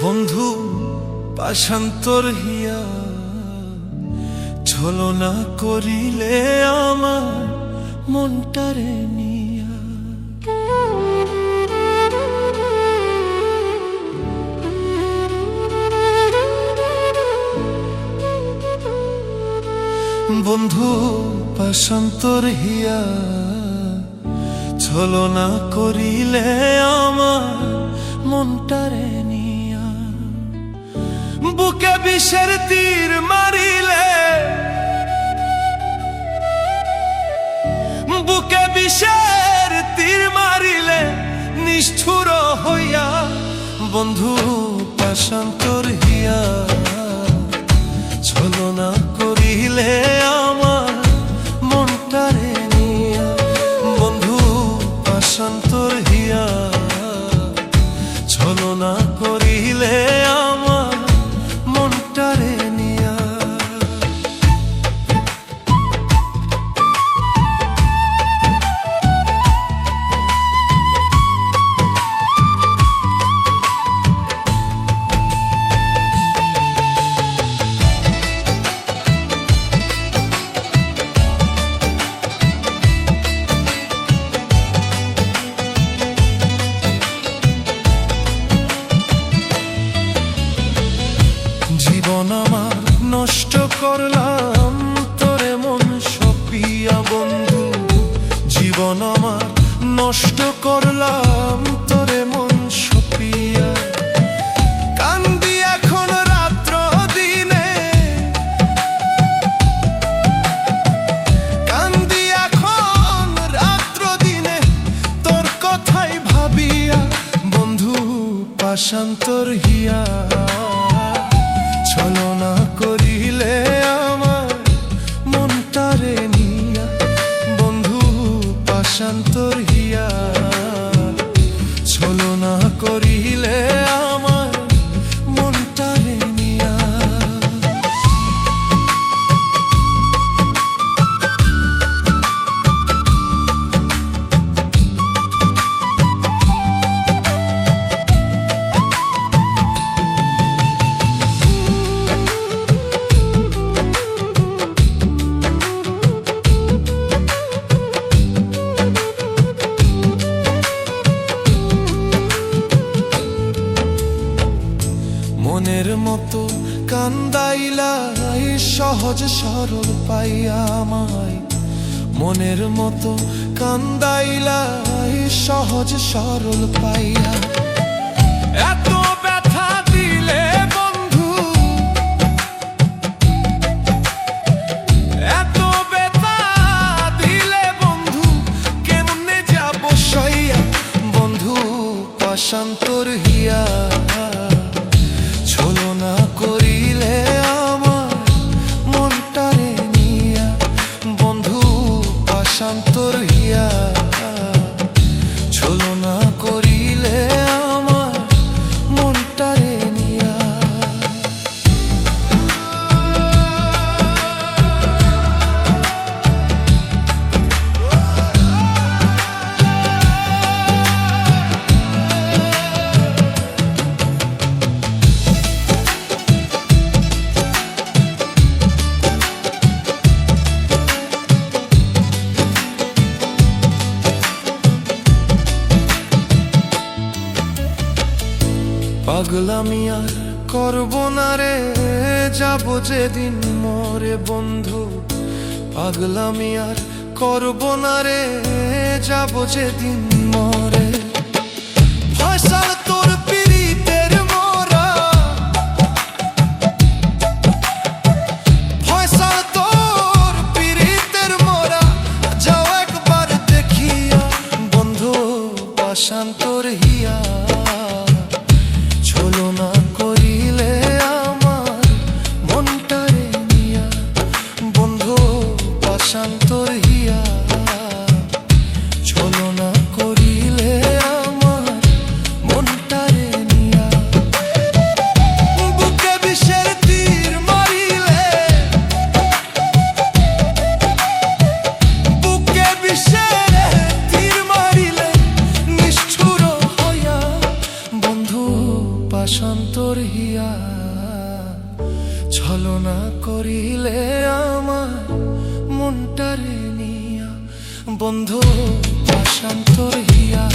বন্ধু পাশান্তর হিয়া ছলনা করিলে আমার মনটারে নিয়া। বন্ধু পাশান্তর হিয়া ছলনা করিলে আমার মনটারে নিয়া। বুকে বিষের তীর মারিলে, বুকে বিষের তীর মারিলে নিষ্ঠুর হইয়া। বন্ধু পাশান্তর হিয়া ছলনা করিলে আমার মনটারে নিয়া। বন্ধু পাশান্তর হিয়া ছলনা করিলে আমার মনটারে নিয়া। জীবন আমার নষ্ট করলাম তোরে মন সপিয়া। বন্ধু জীবন আমার নষ্ট করলাম তোরে মন সপিয়া। কান্দি এখন রাত্র দিনে, কান্দি এখন রাত্র দিনে তোর কথাই ভাবিয়া। বন্ধু পাশান্তর হিয়া ছলনা করিলে আমার মনটারে নিয়া। বন্ধু পাশান্তর হিয়া ছলনা করিলে আমার মনটারে নিয়া। মনের মতো কান্দাইলা সহজ সরল পাইয়া আমায়। মনের মতো কান্দাইলা সহজ সরল পাইয়া। এত ব্যথা দিলে বন্ধু, এত ব্যথা দিলে বন্ধু কেমনে যাব সইয়া। বন্ধু পাশান্তর হিয়া ছলনা করিলে আমার মনটারে নিয়া। বন্ধু পাশান্তর হিয়া ছলনা করিলে আমার মনটারে নিয়া। পাগলামি আর করব না রে যাব যেদিন মরে। বন্ধু পাগলামি আর করব না রে যাব যেদিন মরে। ফয়সাল তোর পিরিতের মোরা, ফয়সাল তোর পিরিতের মোরা যাও একবার দেখিয়া। বন্ধু পাশান্তর হিয়া ছলনা করিলে আমার মনটারে নিয়া। বন্ধু পাশান্তর হিয়া ছলনা করিলে আমার মনটারে নিয়া। বুকে বিষের তীর মারিলে, বুকে বিষের তীর মারিলে নিষ্ঠুর হইয়া। বন্ধু পাশান্তর হিয়া